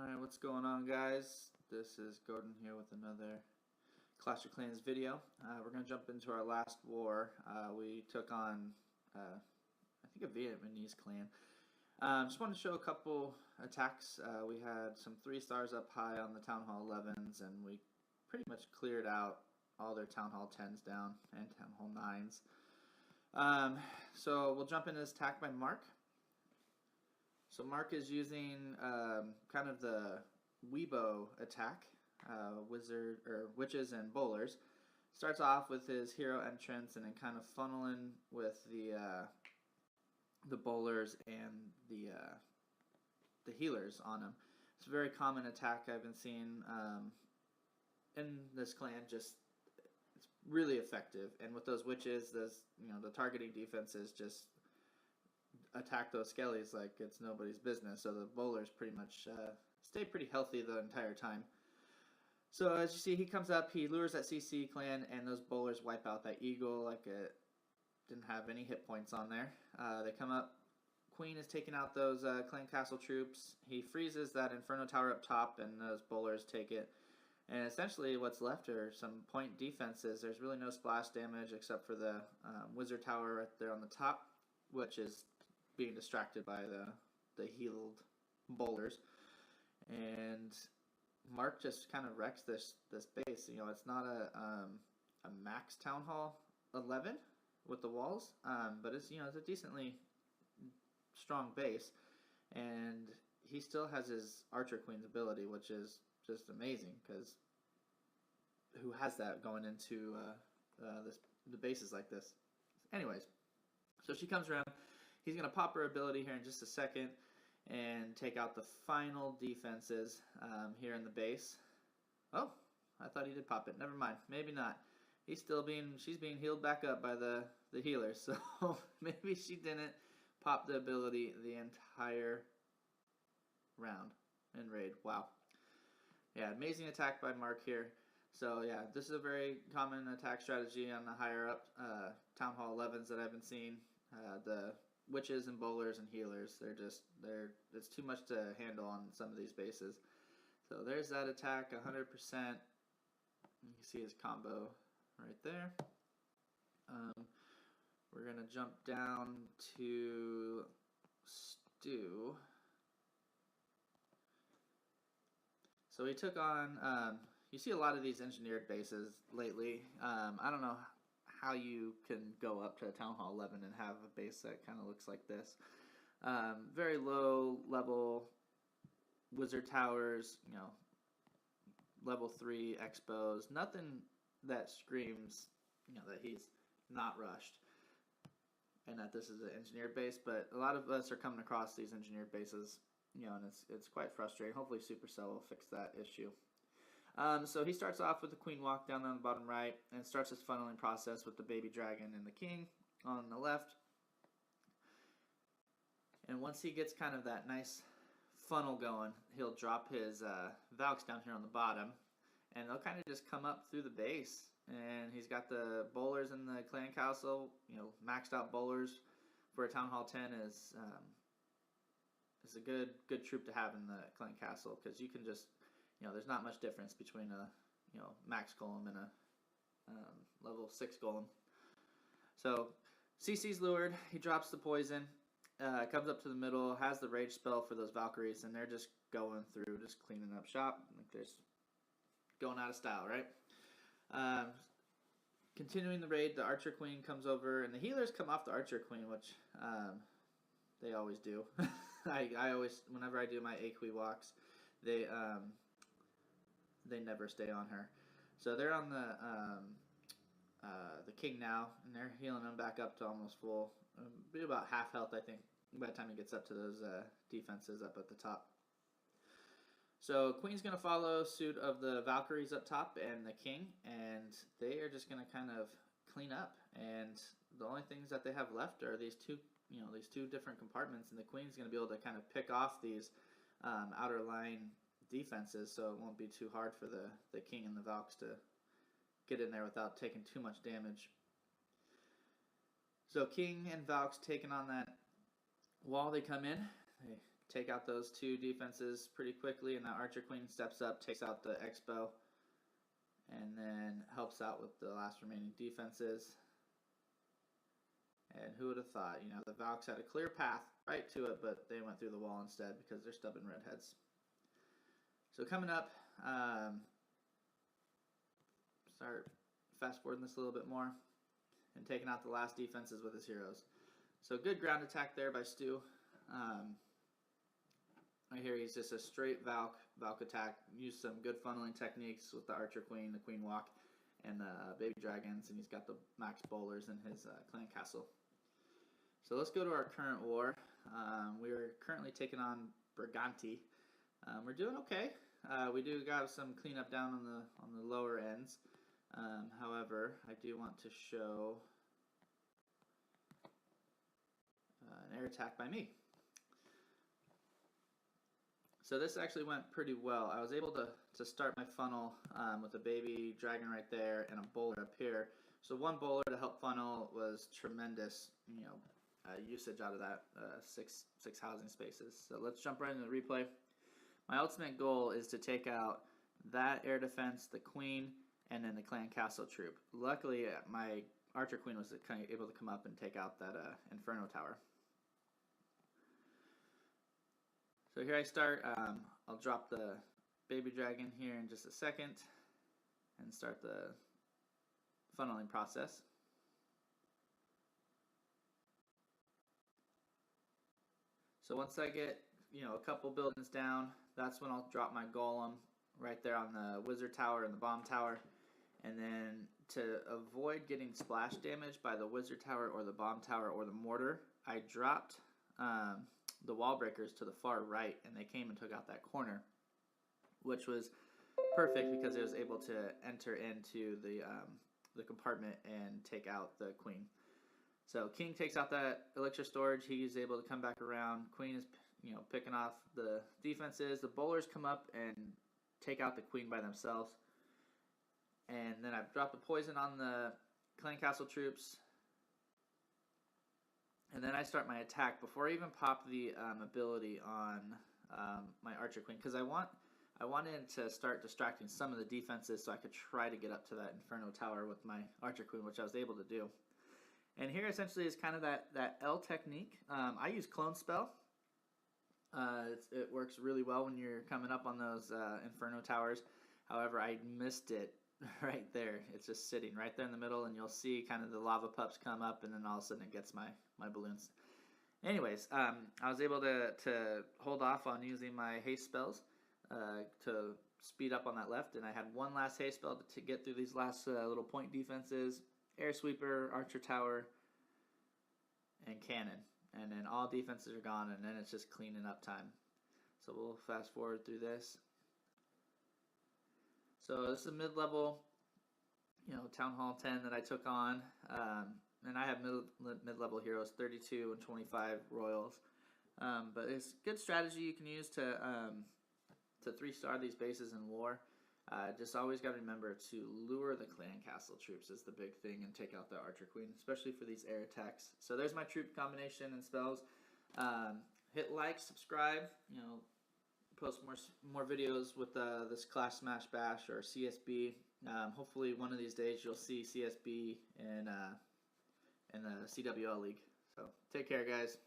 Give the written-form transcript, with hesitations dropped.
Alright, what's going on, guys? This is Gordon here with another Clash of Clans video. We're going to jump into our last war. We took on, I think, a Vietnamese clan. Just wanted to show a couple attacks. We had some 3 stars up high on the Town Hall 11s, and we pretty much cleared out all their Town Hall 10s down and Town Hall 9s. So we'll jump into this attack by Mark. So Mark is using kind of the Weibo attack, witches and bowlers. Starts off with his hero entrance and then kind of funneling with the bowlers and the healers on him. It's a very common attack I've been seeing in this clan. Just it's really effective, and with those witches, the targeting defense is just attack those skellies like it's nobody's business. So the bowlers pretty much stay pretty healthy the entire time. So as you see, he comes up, he lures that CC clan, and those bowlers wipe out that eagle like it didn't have any hit points on there. They come up, Queen is taking out those clan castle troops. He freezes that inferno tower up top, and those bowlers take it. And essentially what's left are some point defenses. There's really no splash damage except for the wizard tower right there on the top, which is being distracted by the healed bowlers. And Mark just kind of wrecks this base. You know, it's not a max Town Hall 11 with the walls, but it's it's a decently strong base, and he still has his Archer Queen's ability, which is just amazing, because who has that going into the bases like this? Anyways, so she comes around. He's going to pop her ability here in just a second and take out the final defenses here in the base. Oh, I thought he did pop it. Never mind. Maybe not. She's being healed back up by the healers. So maybe she didn't pop the ability the entire round in raid. Wow. Yeah, amazing attack by Mark here. So yeah, this is a very common attack strategy on the higher up Town Hall 11s that I've been seeing. The witches and bowlers and healers, it's too much to handle on some of these bases. So there's that attack, 100%. You can see his combo right there. We're gonna jump down to Stu. So he took on, you see a lot of these engineered bases lately. I don't know how you can go up to Town Hall 11 and have a base that kind of looks like this. Very low level wizard towers, level 3 expos, nothing that screams, that he's not rushed and that this is an engineered base. But a lot of us are coming across these engineered bases, and it's quite frustrating. Hopefully Supercell will fix that issue. So he starts off with the queen walk down on the bottom right and starts his funneling process with the baby dragon and the king on the left. And once he gets kind of that nice funnel going, he'll drop his Valks down here on the bottom, and they'll kind of just come up through the base. And he's got the bowlers in the clan castle, maxed out bowlers for a Town Hall 10 is a good troop to have in the clan castle, because you can just there's not much difference between a max golem and a level 6 golem. So CC's lured. He drops the poison. Comes up to the middle. Has the rage spell for those Valkyries, and they're just going through, just cleaning up shop. Like they're going out of style, right? Continuing the raid, the Archer Queen comes over, and the healers come off the Archer Queen, which they always do. I always, whenever I do my AQ walks, they never stay on her. So they're on the king now, and they're healing him back up to almost full. Be about half health, I think, by the time he gets up to those defenses up at the top. So Queen's going to follow suit of the Valkyries up top and the king, and they are just going to kind of clean up. And the only things that they have left are these two different compartments, and the Queen's going to be able to kind of pick off these outer line defenses, so it won't be too hard for the king and the Valks to get in there without taking too much damage. So king and Valks taking on that wall. They come in, they take out those two defenses pretty quickly, and that Archer Queen steps up, takes out the X-Bow, and then helps out with the last remaining defenses. And who would have thought, you know, the Valks had a clear path right to it, but they went through the wall instead because they're stubborn redheads. So coming up, start fast forwarding this a little bit more and taking out the last defenses with his heroes. So good ground attack there by Stu. Right here he's just a straight Valk attack. Used some good funneling techniques with the Archer Queen, the Queen Walk, and the baby dragons, and he's got the max bowlers in his clan castle. So let's go to our current war. We're currently taking on Briganti. We're doing okay. We do got some cleanup down on the lower ends. However, I do want to show an air attack by me. So this actually went pretty well. I was able to start my funnel with a baby dragon right there and a bowler up here. So one bowler to help funnel was tremendous, you know, usage out of that six housing spaces. So let's jump right into the replay. My ultimate goal is to take out that air defense, the queen, and then the clan castle troop. Luckily, my Archer Queen was able to come up and take out that Inferno Tower. So here I start. I'll drop the baby dragon here in just a second and start the funneling process. So once I get, you know, a couple buildings down, that's when I'll drop my golem right there on the wizard tower and the bomb tower. And then to avoid getting splash damage by the wizard tower or the bomb tower or the mortar, I dropped the wall breakers to the far right, and they came and took out that corner, which was perfect because it was able to enter into the compartment and take out the queen. So king takes out that elixir storage. He's able to come back around. Queen is, you know, picking off the defenses. The bowlers come up and take out the queen by themselves. And then I've dropped the poison on the clan castle troops. And then I start my attack before I even pop the ability on my Archer Queen, because I wanted to start distracting some of the defenses so I could try to get up to that Inferno Tower with my Archer Queen, which I was able to do. And here essentially is kind of that L technique. I use Clone Spell. It works really well when you're coming up on those Inferno Towers. However, I missed it right there. It's just sitting right there in the middle, and you'll see kind of the lava pups come up, and then all of a sudden it gets my balloons. Anyways, I was able to hold off on using my haste spells to speed up on that left, and I had one last haste spell to get through these last little point defenses. Air Sweeper, Archer Tower, and Cannon. And then all defenses are gone, and then it's just cleaning up time. So we'll fast forward through this. So this is a mid-level, you know, Town Hall 10 that I took on. And I have mid-level heroes, 32 and 25 royals. But it's good strategy you can use to 3-star these bases in war. Just always got to remember to lure the clan castle troops is the big thing, and take out the Archer Queen, especially for these air attacks. So there's my troop combination and spells. Hit like, subscribe, you know, post more videos with this Clash Smash Bash or CSB. Hopefully one of these days you'll see CSB in the CWL League. So take care, guys.